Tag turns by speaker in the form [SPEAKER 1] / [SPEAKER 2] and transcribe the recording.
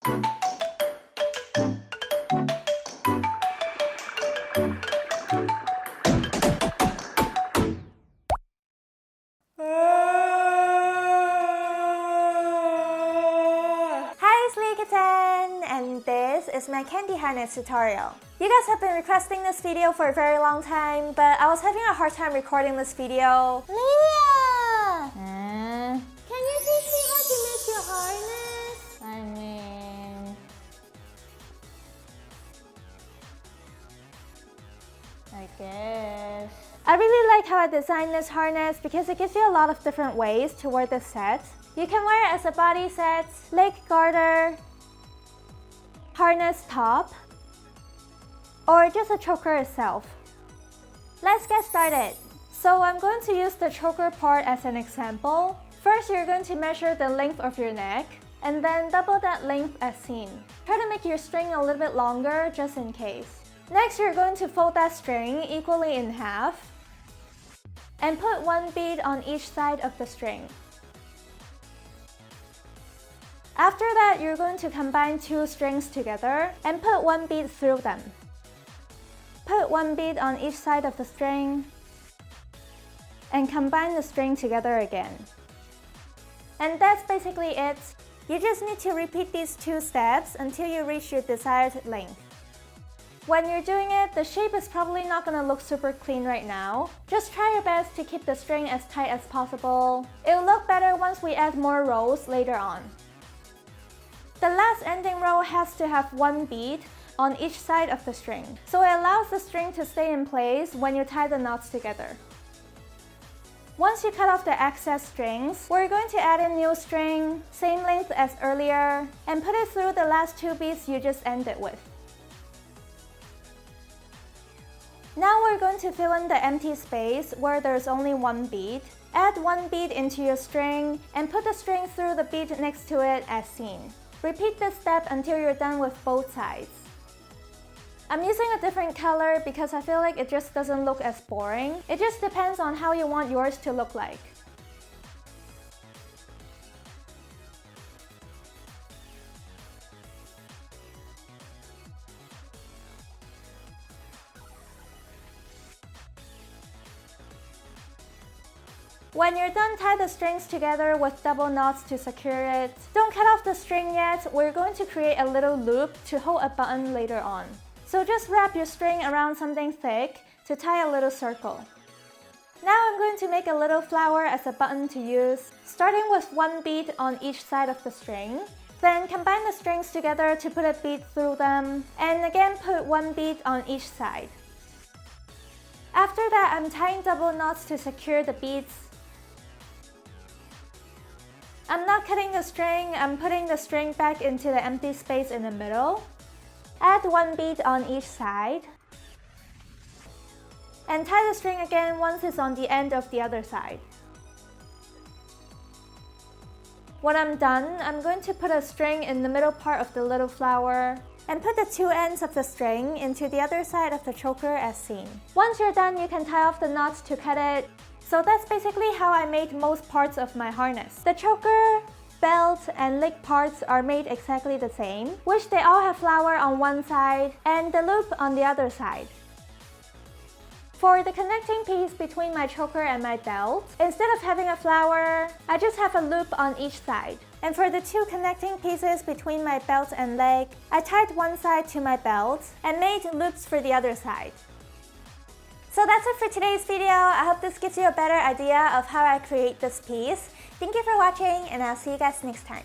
[SPEAKER 1] And this is my Kandi harness tutorial. You guys have been requesting this video for a very long time, but I was having a hard time recording this video. Leah! Can you teach me how to make your harness?
[SPEAKER 2] I guess.
[SPEAKER 1] I really like how I designed this harness because it gives you a lot of different ways to wear this set. You can wear it as a body set, leg garter, harness top, or just a choker itself. Let's get started. So I'm going to use the choker part as an example. First, you're going to measure the length of your neck and then double that length as seen. Try to make your string a little bit longer just in case. Next, you're going to fold that string equally in half and put one bead on each side of the string. After that, you're going to combine two strings together and put one bead through them. Put one bead on each side of the string and combine the string together again. And that's basically it. You just need to repeat these two steps until you reach your desired length. When you're doing it, the shape is probably not going to look super clean right now. Just try your best to keep the string as tight as possible. It will look better once we add more rows later on. The last ending row has to have one bead on each side of the string, so it allows the string to stay in place when you tie the knots together. Once you cut off the excess strings, we're going to add a new string, same length as earlier, and put it through the last two beads you just ended with. Now we're going to fill in the empty space where there's only one bead. Add one bead into your string and put the string through the bead next to it as seen. Repeat this step until you're done with both sides. I'm using a different color because I feel like it just doesn't look as boring. It just depends on how you want yours to look like. When you're done, tie the strings together with double knots to secure it. Don't cut off the string yet. We're going to create a little loop to hold a button later on. So just wrap your string around something thick to tie a little circle. Now I'm going to make a little flower as a button to use, starting with one bead on each side of the string. Then combine the strings together to put a bead through them, and again put one bead on each side. After that, I'm tying double knots to secure the beads. I'm not cutting the string, I'm putting the string back into the empty space in the middle. Add one bead on each side. And tie the string again once it's on the end of the other side. When I'm done, I'm going to put a string in the middle part of the little flower and put the two ends of the string into the other side of the choker as seen. Once you're done, you can tie off the knots to cut it. So that's basically how I made most parts of my harness. The choker, belt, and leg parts are made exactly the same, which they all have flower on one side and the loop on the other side. For the connecting piece between my choker and my belt, instead of having a flower, I just have a loop on each side. And for the two connecting pieces between my belt and leg, I tied one side to my belt and made loops for the other side. So that's it for today's video. I hope this gives you a better idea of how I create this piece. Thank you for watching, and I'll see you guys next time.